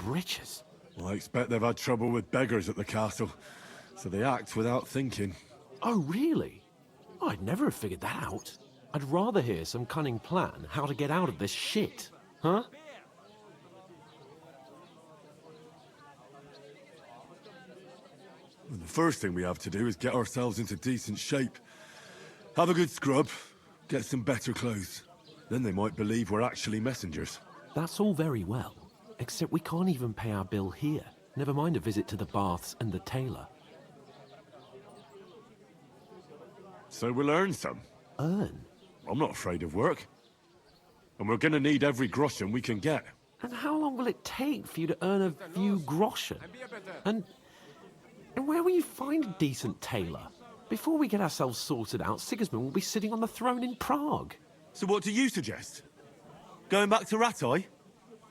britches. Well, I expect they've had trouble with beggars at the castle, so they act without thinking. Oh, really? I'd never have figured that out. I'd rather hear some cunning plan how to get out of this shit. Huh? Well, the first thing we have to do is get ourselves into decent shape. Have a good scrub, get some better clothes. Then they might believe we're actually messengers. That's all very well, except we can't even pay our bill here. Never mind a visit to the baths and the tailor. So we'll earn some. Earn? I'm not afraid of work. And we're gonna need every groschen we can get. And how long will it take for you to earn a few groschen? And where will you find a decent tailor? Before we get ourselves sorted out, Sigismund will be sitting on the throne in Prague. So what do you suggest? Going back to Ratai?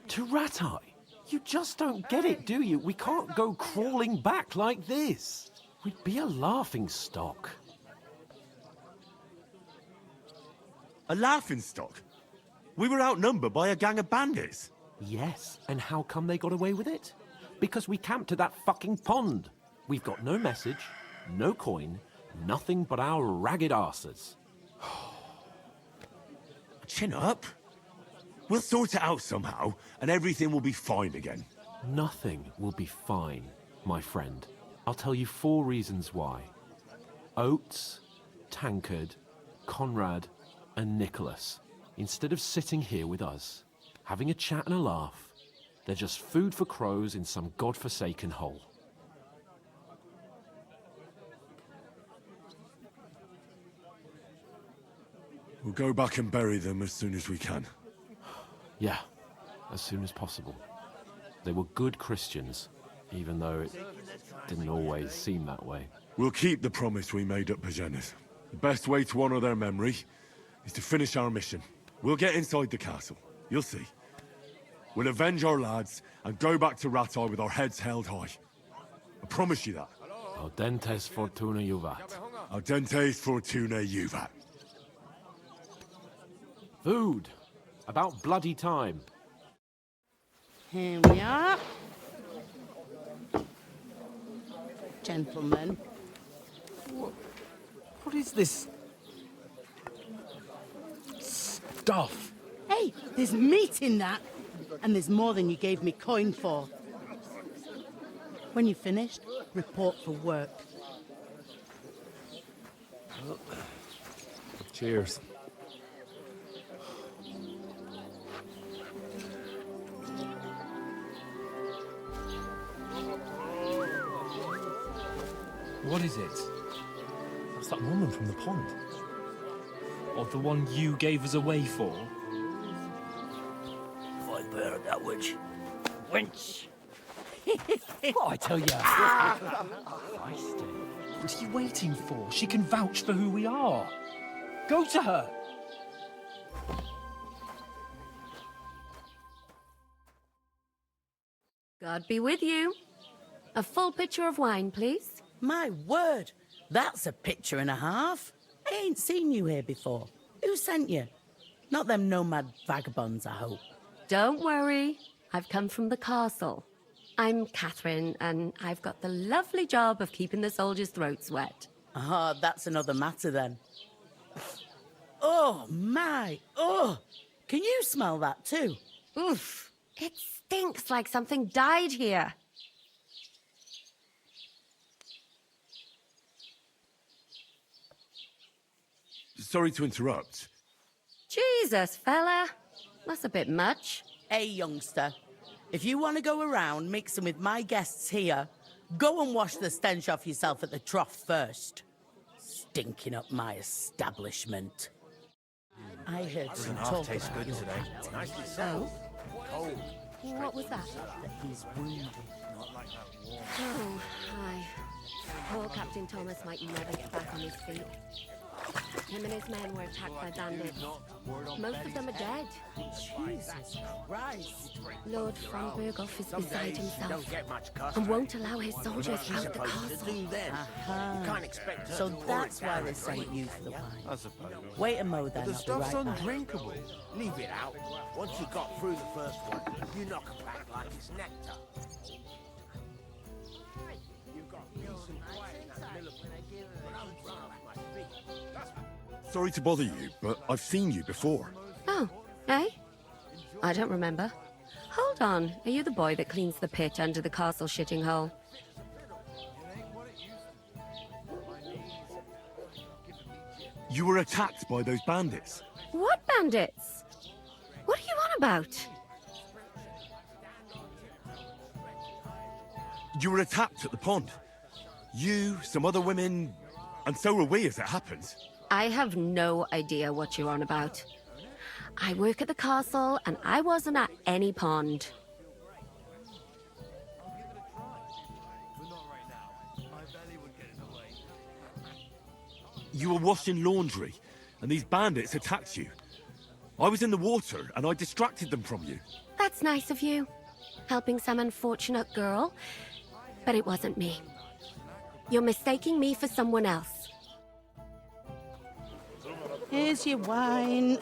To Ratai? You just don't get it, do you? We can't go crawling back like this. We'd be a laughing stock. A laughingstock? We were outnumbered by a gang of bandits. Yes, and how come they got away with it? Because we camped at that fucking pond. We've got no message, no coin, nothing but our ragged arses. Chin up. We'll sort it out somehow, and everything will be fine again. Nothing will be fine, my friend. I'll tell you 4 reasons why. Oates, Tankard, Conrad, and Nicholas, instead of sitting here with us, having a chat and a laugh, they're just food for crows in some godforsaken hole. We'll go back and bury them as soon as we can. Yeah, as soon as possible. They were good Christians, even though it didn't always seem that way. We'll keep the promise we made at Pagenes. The best way to honor their memory is to finish our mission. We'll get inside the castle. You'll see. We'll avenge our lads and go back to Ratai with our heads held high. I promise you that. Audentes fortuna juvat. Audentes fortuna juvat. Food. About bloody time. Here we are. Gentlemen. What is this stuff? Hey, there's meat in that. And there's more than you gave me coin for. When you're finished, report for work. Cheers. What is it? That's that woman from the pond. Or the one you gave us away for? I bear that witch. Wench! What I tell you? What are you waiting for? She can vouch for who we are. Go to her. God be with you. A full pitcher of wine, please. My word, that's a picture and a half. I ain't seen you here before. Who sent you? Not them nomad vagabonds, I hope. Don't worry. I've come from the castle. I'm Catherine, and I've got the lovely job of keeping the soldiers' throats wet. Oh, that's another matter then. Oh, my. Oh, can you smell that too? Oof. It stinks like something died here. Sorry to interrupt. Jesus, fella. That's a bit much. Hey, youngster. If you want to go around mixing with my guests here, go and wash the stench off yourself at the trough first. Stinking up my establishment. I heard some talk Tastes about good your today. captain. Nicely settled. Cold. What was that? That he's wounded. Not like that warm. Oh, hi. Poor Captain Thomas might never get back on his feet. Him and his men were attacked by bandits. Most of them are dead. Jesus Christ. Lord von Berghoff is Some beside days you himself don't get much custom. and won't allow his soldiers What you out the supposed to castle. do then? You can't expect her So to pour that's it why down they a sent drink. you for the wine. I suppose. Wait a mo then, The I'll be stuff's right back. undrinkable. Leave it out. Once you got through the first one, you knock it back like it's nectar. You've got peace and quiet in that middle. When I'm drunk off my feet. Sorry to bother you, but I've seen you before. Oh, eh? I don't remember. Hold on, are you the boy that cleans the pit under the castle shitting hole? You were attacked by those bandits. What bandits? What are you on about? You were attacked at the pond. You, some other women, and so were we as it happens. I have no idea what you're on about. I work at the castle and I wasn't at any pond. You were washing laundry, and these bandits attacked you. I was in the water, and I distracted them from you. That's nice of you, helping some unfortunate girl, but it wasn't me. You're mistaking me for someone else. Here's your wine.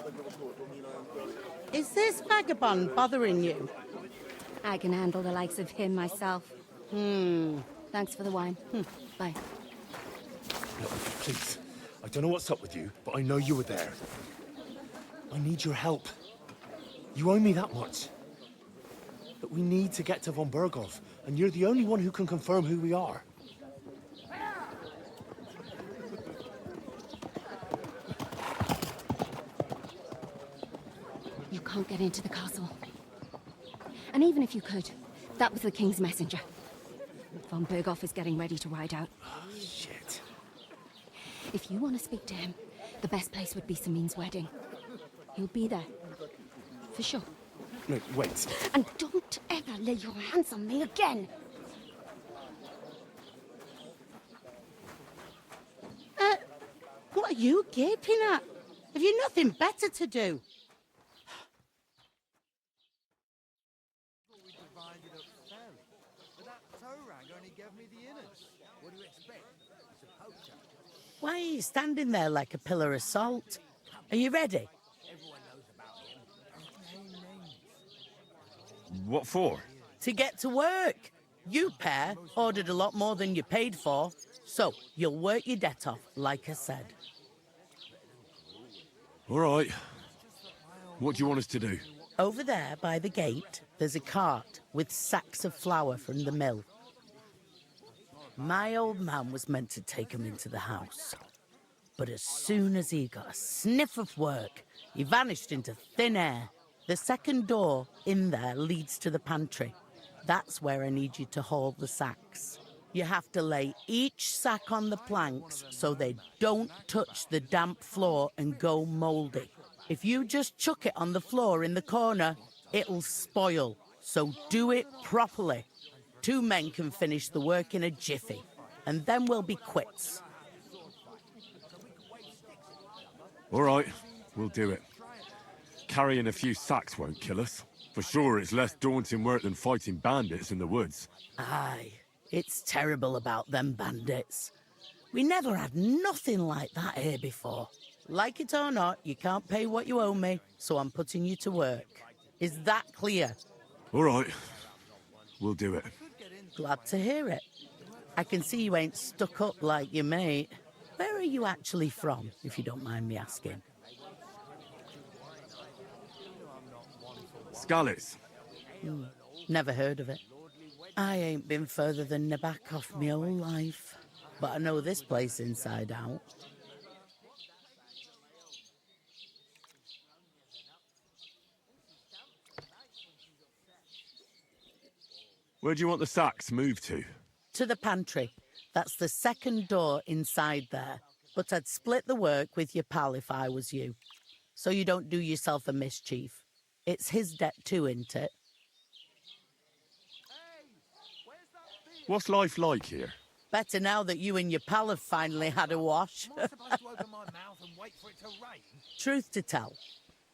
Is this vagabond bothering you? I can handle the likes of him myself. Thanks for the wine. Bye. Look, please. I don't know what's up with you, but I know you were there. I need your help. You owe me that much. But we need to get to von Berghoff, and you're the only one who can confirm who we are. You can't get into the castle. And even if you could, that was the King's messenger. Von Berghoff is getting ready to ride out. Shit. If you want to speak to him, the best place would be Samin's wedding. He'll be there. For sure. No, wait. And don't ever lay your hands on me again! What are you gaping at? Have you nothing better to do? Why are you standing there like a pillar of salt? Are you ready? What for? To get to work. You pair ordered a lot more than you paid for, so you'll work your debt off, like I said. All right. What do you want us to do? Over there by the gate, there's a cart with sacks of flour from the mill. My old man was meant to take 'em into the house. But as soon as he got a sniff of work, he vanished into thin air. The second door in there leads to the pantry. That's where I need you to haul the sacks. You have to lay each sack on the planks so they don't touch the damp floor and go mouldy. If you just chuck it on the floor in the corner, it'll spoil. So do it properly. 2 men can finish the work in a jiffy, and then we'll be quits. All right, we'll do it. Carrying a few sacks won't kill us. For sure, it's less daunting work than fighting bandits in the woods. Aye, it's terrible about them bandits. We never had nothing like that here before. Like it or not, you can't pay what you owe me, so I'm putting you to work. Is that clear? All right, we'll do it. Glad to hear it. I can see you ain't stuck up like your mate. Where are you actually from, if you don't mind me asking? Scallies. Never heard of it. I ain't been further than Nabakov my whole life, but I know this place inside out. Where do you want the sacks moved to? To the pantry. That's the second door inside there. But I'd split the work with your pal if I was you. So you don't do yourself a mischief. It's his debt too, isn't it? What's life like here? Better now that you and your pal have finally had a wash. wait for it to rain? Truth to tell,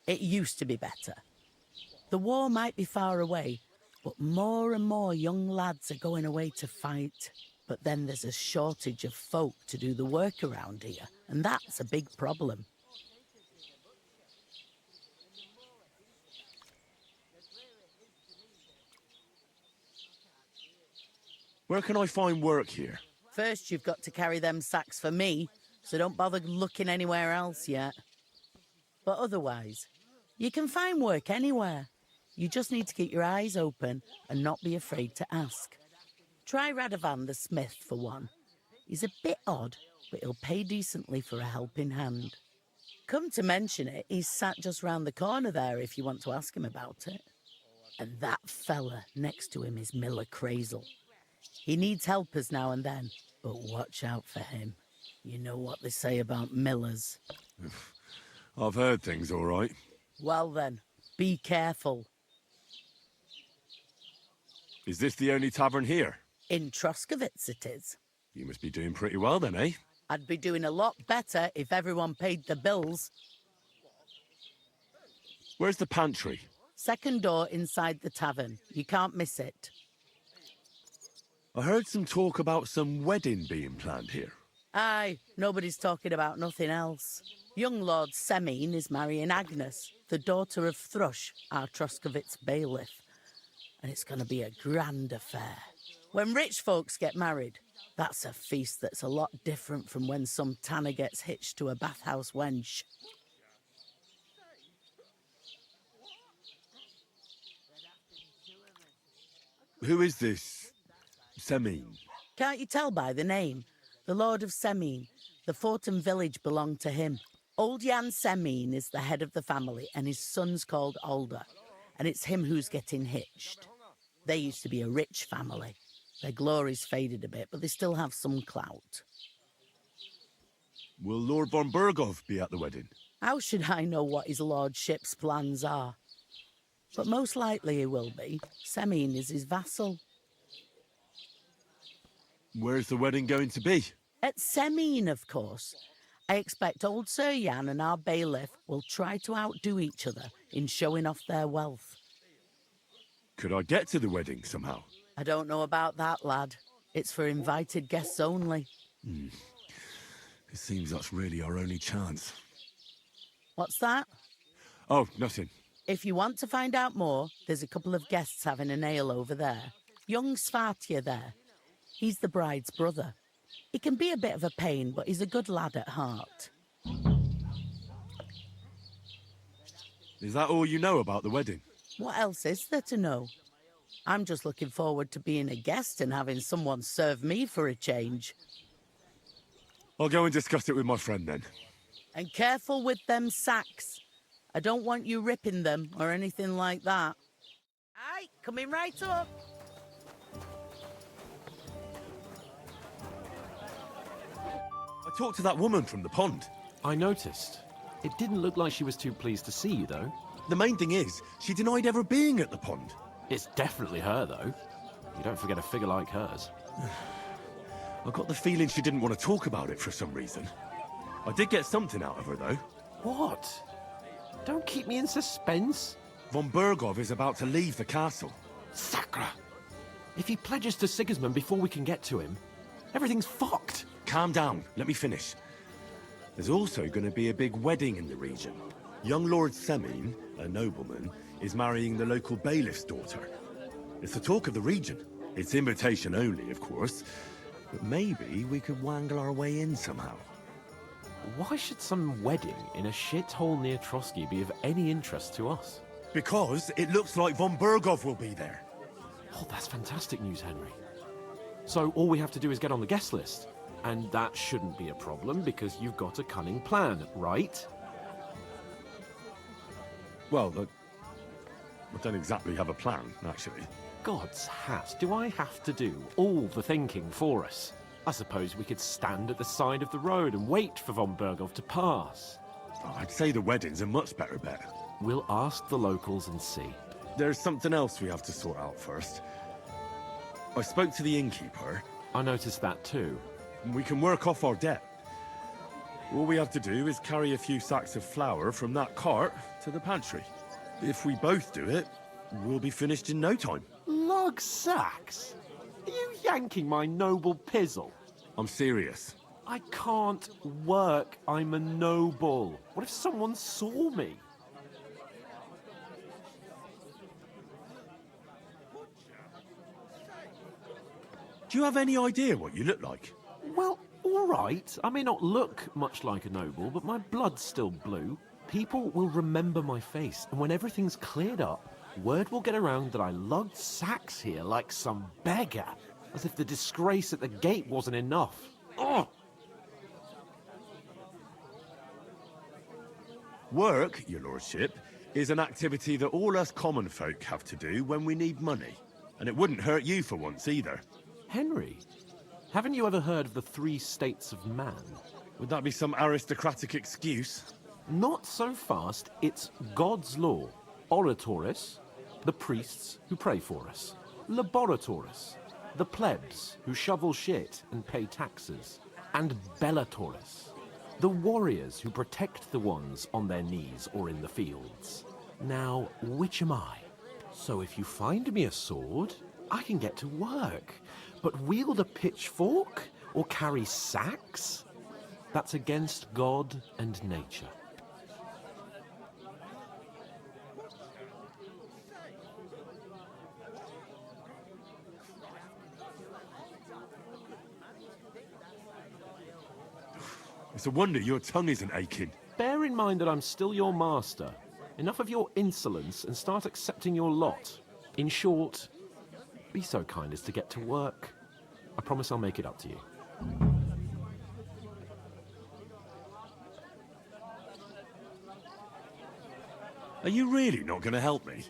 it used to be better. The war might be far away, but more and more young lads are going away to fight. But then there's a shortage of folk to do the work around here, and that's a big problem. Where can I find work here? First, you've got to carry them sacks for me, so don't bother looking anywhere else yet. But otherwise, you can find work anywhere. You just need to keep your eyes open and not be afraid to ask. Try Radovan the smith for one. He's a bit odd, but he'll pay decently for a helping hand. Come to mention it, he's sat just round the corner there if you want to ask him about it. And that fella next to him is Miller Crazel. He needs helpers now and then, but watch out for him. You know what they say about Millers. I've heard things, all right. Well then, be careful. Is this the only tavern here? In Troskovitz it is. You must be doing pretty well then, eh? I'd be doing a lot better if everyone paid the bills. Where's the pantry? Second door inside the tavern. You can't miss it. I heard some talk about some wedding being planned here. Aye, nobody's talking about nothing else. Young Lord Semine is marrying Agnes, the daughter of Thrush, our Troskovitz bailiff. And it's going to be a grand affair. When rich folks get married, that's a feast that's a lot different from when some tanner gets hitched to a bathhouse wench. Who is this Semine? Can't you tell by the name? The Lord of Semine. The fort and village belong to him. Old Jan Semine is the head of the family, and his son's called Alder. And it's him who's getting hitched. They used to be a rich family. Their glory's faded a bit, but they still have some clout. Will Lord von Berghoff be at the wedding? How should I know what his lordship's plans are? But most likely he will be. Semine is his vassal. Where's the wedding going to be? At Semine, of course. I expect old Sir Jan and our bailiff will try to outdo each other in showing off their wealth. Could I get to the wedding somehow? I don't know about that, lad. It's for invited guests only. It seems that's really our only chance. What's that? Oh, nothing. If you want to find out more, there's a couple of guests having an ale over there. Young Svartje there. He's the bride's brother. He can be a bit of a pain, but he's a good lad at heart. Is that all you know about the wedding? What else is there to know? I'm just looking forward to being a guest and having someone serve me for a change. I'll go and discuss it with my friend then. And careful with them sacks. I don't want you ripping them or anything like that. Aye, coming right up. I talked to that woman from the pond. I noticed. It didn't look like she was too pleased to see you, though. The main thing is, she denied ever being at the pond. It's definitely her, though. You don't forget a figure like hers. I got the feeling she didn't want to talk about it for some reason. I did get something out of her, though. What? Don't keep me in suspense. Von Berghoff is about to leave the castle. Sacra! If he pledges to Sigismund before we can get to him, everything's fucked. Calm down, let me finish. There's also going to be a big wedding in the region. Young Lord Semine, a nobleman, is marrying the local bailiff's daughter. It's the talk of the region. It's invitation only, of course. But maybe we could wangle our way in somehow. Why should some wedding in a shithole near Trotsky be of any interest to us? Because it looks like von Berghoff will be there. Oh, that's fantastic news, Henry. So all we have to do is get on the guest list. And that shouldn't be a problem because you've got a cunning plan, right? Well, I don't exactly have a plan, actually. God's hat, do I have to do all the thinking for us? I suppose we could stand at the side of the road and wait for von Berghoff to pass. Oh, I'd say the wedding's a much better bet. We'll ask the locals and see. There's something else we have to sort out first. I spoke to the innkeeper. I noticed that too. We can work off our debt. All we have to do is carry a few sacks of flour from that cart to the pantry. If we both do it, we'll be finished in no time. Lug sacks? Are you yanking my noble pizzle? I'm serious. I can't work. I'm a noble. What if someone saw me? Do you have any idea what you look like? Well, all right. I may not look much like a noble, but my blood's still blue. People will remember my face, and when everything's cleared up, word will get around that I lugged sacks here like some beggar, as if the disgrace at the gate wasn't enough. Ugh! Work, your lordship, is an activity that all us common folk have to do when we need money. And it wouldn't hurt you for once either. Henry, haven't you ever heard of the 3 states of man? Would that be some aristocratic excuse? Not so fast. It's God's law. Oratoris, the priests who pray for us. Laboratoris, the plebs who shovel shit and pay taxes. And Bellatoris, the warriors who protect the ones on their knees or in the fields. Now, which am I? So if you find me a sword, I can get to work. But wield a pitchfork or carry sacks? That's against God and nature. It's a wonder your tongue isn't aching. Bear in mind that I'm still your master. Enough of your insolence and start accepting your lot. In short, be so kind as to get to work. I promise I'll make it up to you. Are you really not going to help me?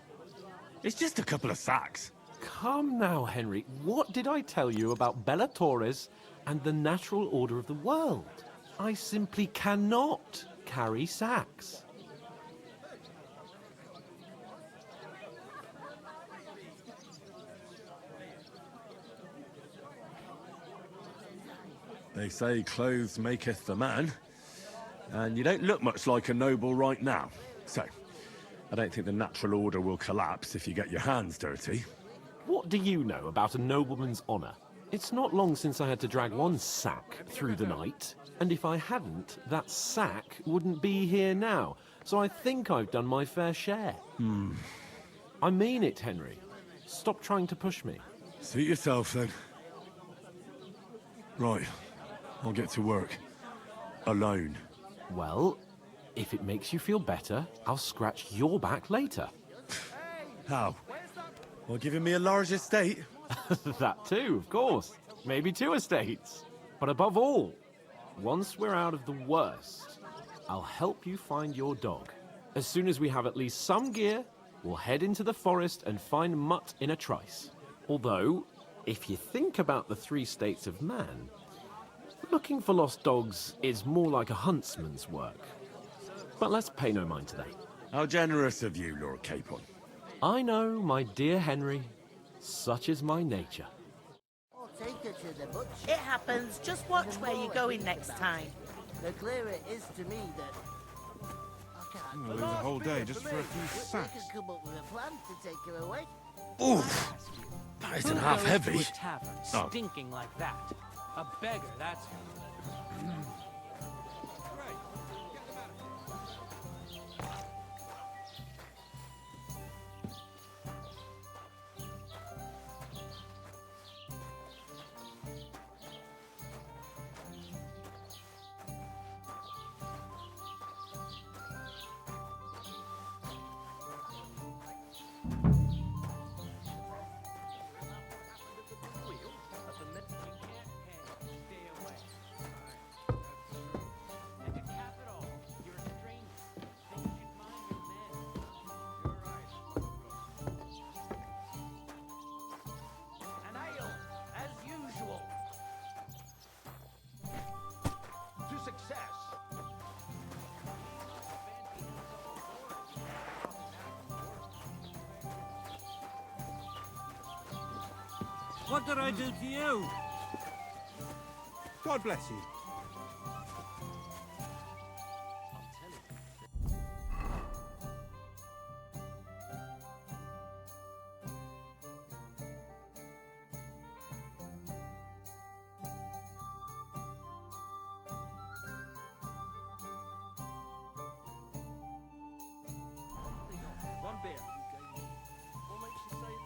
It's just a couple of sacks. Come now, Henry. What did I tell you about Bellatoris and the natural order of the world? I simply cannot carry sacks. They say clothes maketh the man, and you don't look much like a noble right now. So, I don't think the natural order will collapse if you get your hands dirty. What do you know about a nobleman's honour? It's not long since I had to drag one sack through the night, and if I hadn't, that sack wouldn't be here now. So I think I've done my fair share. I mean it, Henry. Stop trying to push me. Suit yourself, then. Right. I'll get to work. Alone. Well, if it makes you feel better, I'll scratch your back later. How? Well, giving me a large estate? That too, of course. Maybe 2 estates. But above all, once we're out of the worst, I'll help you find your dog. As soon as we have at least some gear, we'll head into the forest and find Mutt in a trice. Although, if you think about the 3 states of man, looking for lost dogs is more like a huntsman's work. But let's pay no mind to that. How generous of you, Lord Capon. I know, my dear Henry. Such is my nature. I'll take her to the butcher. It happens. Just watch where you're going next time. The clearer it is to me that I can't. We'll lose a whole day just for a few We sacks. could come up with a plan to take her away. Oof! That isn't half To heavy. a tavern Oh. stinking like that. A beggar, that's who. What did I do to you? God bless you.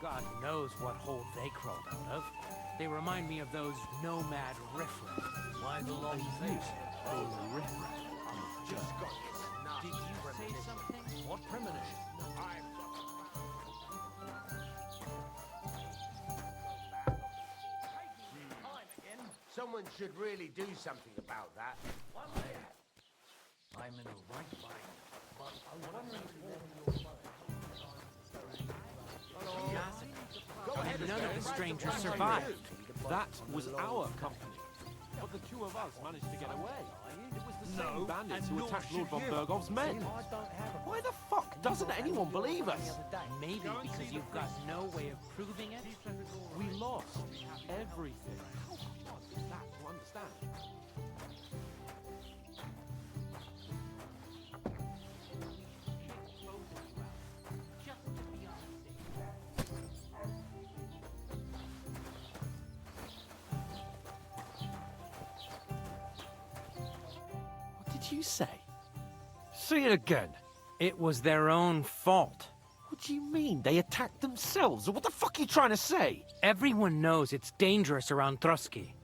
God knows what hole they crawled out of. They remind me of those nomad riffraff. Why the long face? Oh, riffraff. Just got it. Did you say something? What premonition? Someone should really do something about that. I'm in the right mind, but I'm wondering And none of the strangers survived. That was our company. But the two of us managed to get away. It was the same bandits who attacked Lord von Bergov's men. Why the fuck doesn't anyone believe us? Maybe because you've got no way of proving it. We lost everything. How hard is that to understand? What did you say? Say it again. It was their own fault. What do you mean? They attacked themselves? What the fuck are you trying to say? Everyone knows it's dangerous around Trotsky.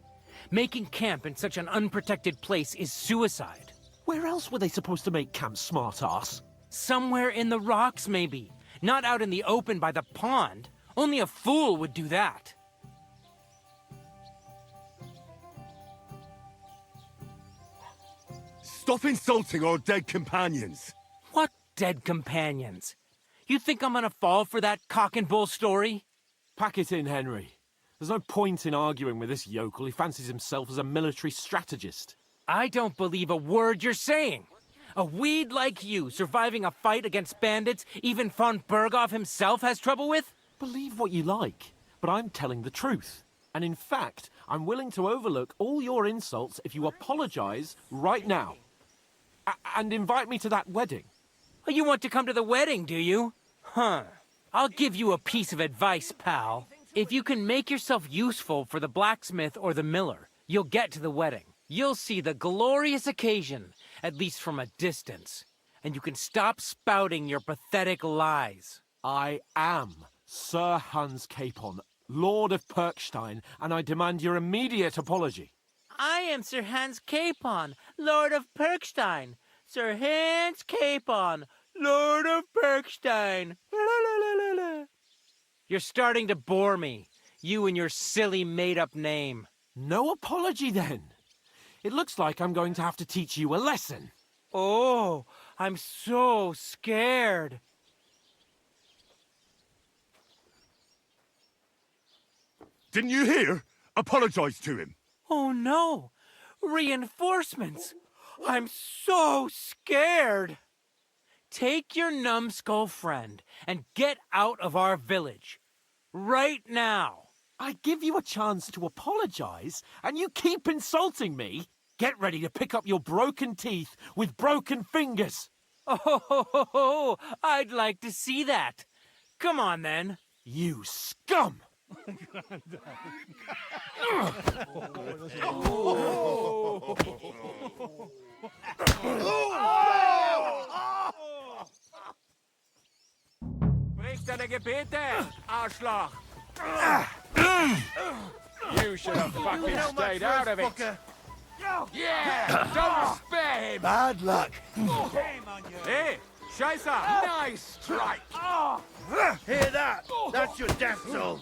Making camp in such an unprotected place is suicide. Where else were they supposed to make camp, smartass? Somewhere in the rocks, maybe. Not out in the open by the pond. Only a fool would do that. Stop insulting our dead companions! What dead companions? You think I'm gonna fall for that cock and bull story? Pack it in, Henry. There's no point in arguing with this yokel. He fancies himself as a military strategist. I don't believe a word you're saying. A weed like you surviving a fight against bandits even von Berghoff himself has trouble with? Believe what you like, but I'm telling the truth. And in fact, I'm willing to overlook all your insults if you apologize right now. And invite me to that wedding. Oh, you want to come to the wedding, do you? Huh. I'll give you a piece of advice, pal. If you can make yourself useful for the blacksmith or the miller, you'll get to the wedding. You'll see the glorious occasion, at least from a distance. And you can stop spouting your pathetic lies. I am Sir Hans Capon, Lord of Perkstein, and I demand your immediate apology. I am Sir Hans Capon, Lord of Perkstein. Sir Hans Capon, Lord of Perkstein. You're starting to bore me, you and your silly made-up name. No apology, then. It looks like I'm going to have to teach you a lesson. Oh, I'm so scared. Didn't you hear? Apologize to him. Oh no! Reinforcements! I'm so scared! Take your numbskull friend and get out of our village. Right now! I give you a chance to apologize, and you keep insulting me? Get ready to pick up your broken teeth with broken fingers. Oh, I'd like to see that. Come on, then. You scum! Sprich deine Gebete, Arschloch! You should have fucking stayed out of it! Yeah! Don't spare him! Bad luck. Hey! Scheiße! Nice strike! Hear that? That's your death toll.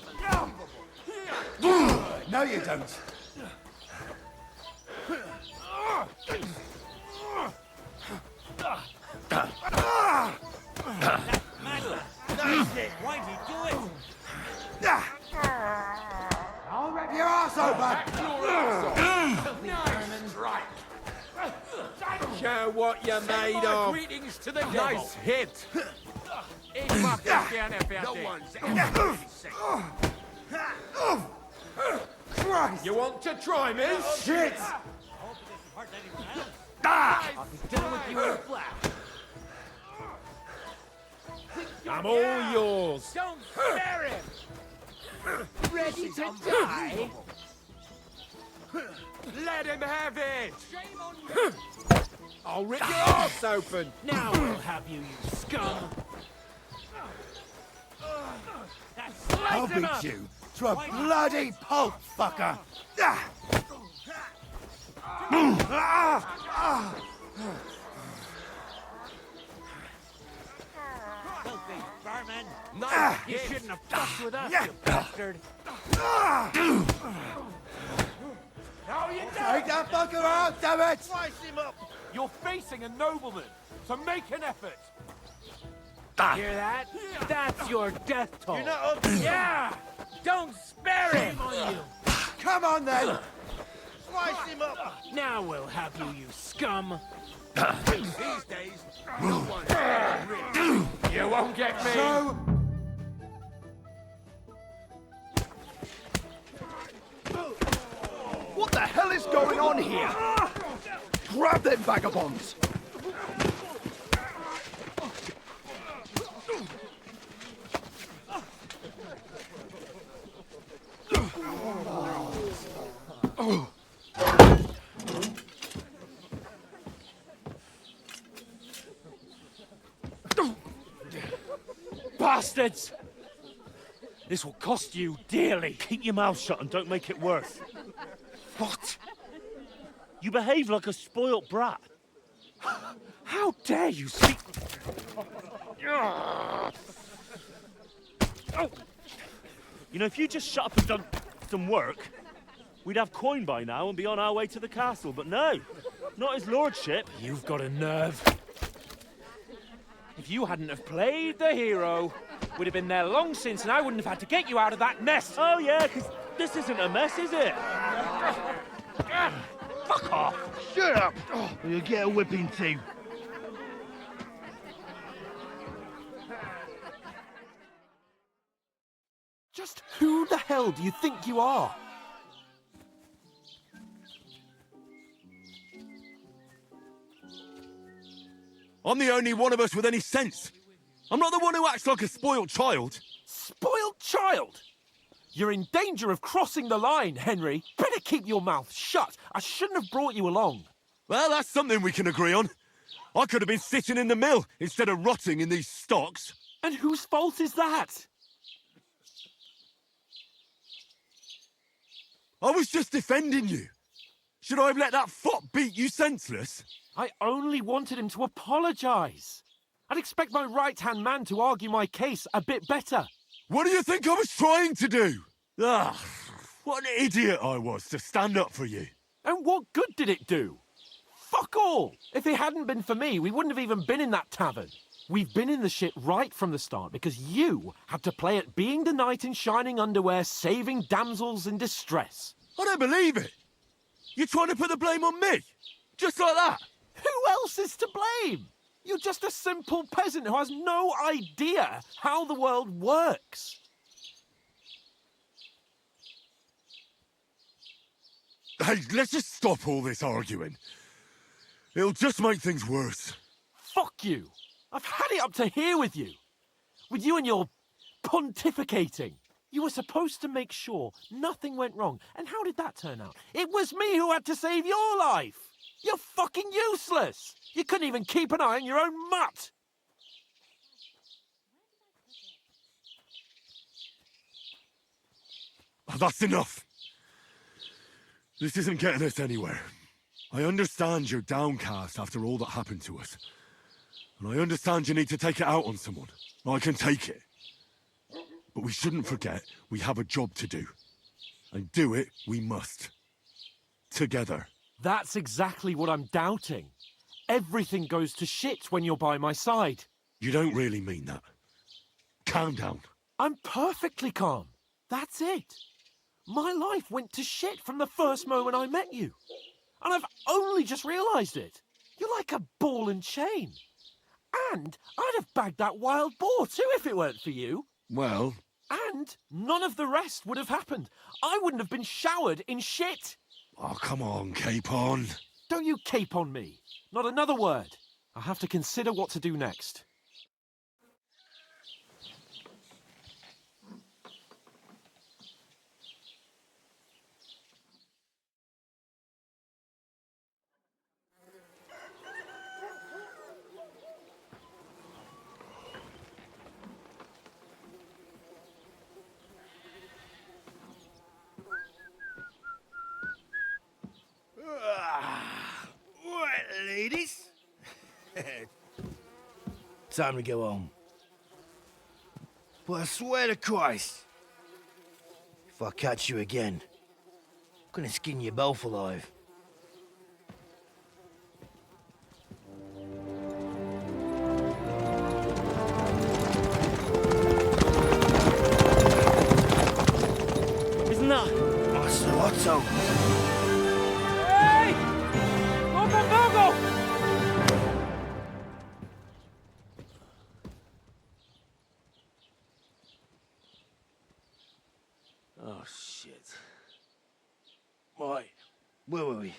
No, you don't. That's it. Why'd you do it? I'll rip your ass over. Nice strike! Show what you're made of! Greetings to the nice hit! Ich mach dich gerne fertig! No one's ever Christ! You want to try, miss? Shit! I'll be done with you in a flash. I'm all yours! Don't spare him! Ready to die? Let him have it! I'll rip your ass open! Now we'll have you, you scum! I'll beat you to a bloody pulp, fucker! Filthy vermin! Nice! You shouldn't have fucked with us, you bastard! Now you take that fucker out, damn it! Slice him up! You're facing a nobleman, so make an effort! Hear that? That's your death toll. You're not ugly. Yeah! Don't spare him! on you! Come on then! Slice him up! Now we'll have you, you scum! These days, no one's getting rich. You won't get me! So... What the hell is going on here? Grab them vagabonds! Bastards! This will cost you dearly. Keep your mouth shut and don't make it worse. What? You behave like a spoilt brat. How dare you speak... You know, if you just shut up and done some work, we'd have coin by now and be on our way to the castle. But no, not his lordship. You've got a nerve. If you hadn't have played the hero, we'd have been there long since and I wouldn't have had to get you out of that mess. Oh yeah, because this isn't a mess, is it? Fuck off! Shut up! Or you'll get a whipping too. Just who the hell do you think you are? I'm the only one of us with any sense. I'm not the one who acts like a spoiled child. Spoiled child? You're in danger of crossing the line, Henry. Better keep your mouth shut. I shouldn't have brought you along. Well, that's something we can agree on. I could have been sitting in the mill instead of rotting in these stocks. And whose fault is that? I was just defending you. Should I have let that fop beat you senseless? I only wanted him to apologise. I'd expect my right-hand man to argue my case a bit better. What do you think I was trying to do? Ah, what an idiot I was to stand up for you. And what good did it do? Fuck all! If it hadn't been for me, we wouldn't have even been in that tavern. We've been in the shit right from the start because you had to play at being the knight in shining underwear, saving damsels in distress. I don't believe it. You're trying to put the blame on me? Just like that? Who else is to blame? You're just a simple peasant who has no idea how the world works. Hey, let's just stop all this arguing. It'll just make things worse. Fuck you. I've had it up to here with you. With you and your pontificating. You were supposed to make sure nothing went wrong. And how did that turn out? It was me who had to save your life. You're fucking useless. You couldn't even keep an eye on your own mutt. Oh, that's enough. This isn't getting us anywhere. I understand you're downcast after all that happened to us. And I understand you need to take it out on someone. I can take it. But we shouldn't forget we have a job to do. And do it we must. Together. That's exactly what I'm doubting. Everything goes to shit when you're by my side. You don't really mean that. Calm down. I'm perfectly calm. That's it. My life went to shit from the first moment I met you. And I've only just realised it. You're like a ball and chain. And I'd have bagged that wild boar too if it weren't for you. Well... And none of the rest would have happened. I wouldn't have been showered in shit. Oh, come on, Capon. Don't you cape on me. Not another word. I'll have to consider what to do next. time to go home. But I swear to Christ, if I catch you again, I'm gonna skin you both alive. Isn't that? Master Otto! Hey! Lord von Virgo! Oh, shit. Right, where were we?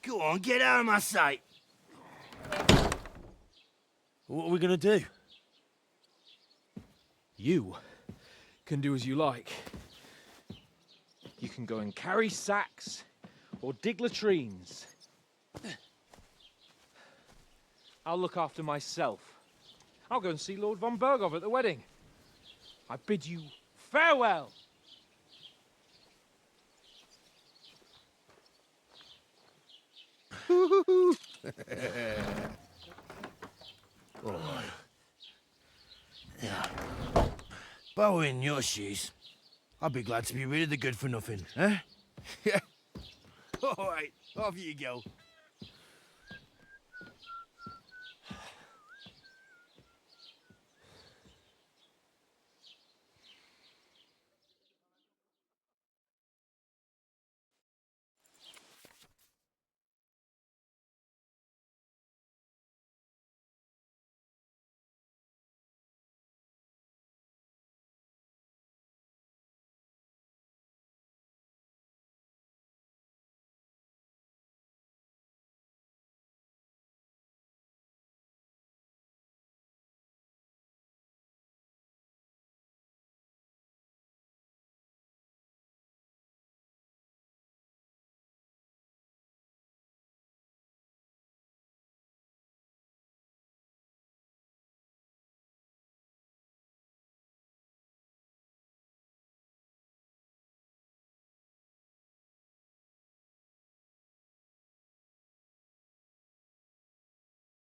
Go on, get out of my sight! What are we gonna do? You can do as you like. You can go and carry sacks or dig latrines. I'll look after myself. I'll go and see Lord von Berghoff at the wedding. I bid you farewell. Oh. Yeah. If I were in your shoes, I'd be glad to be rid of the good for nothing, eh? Yeah. All right, off you go.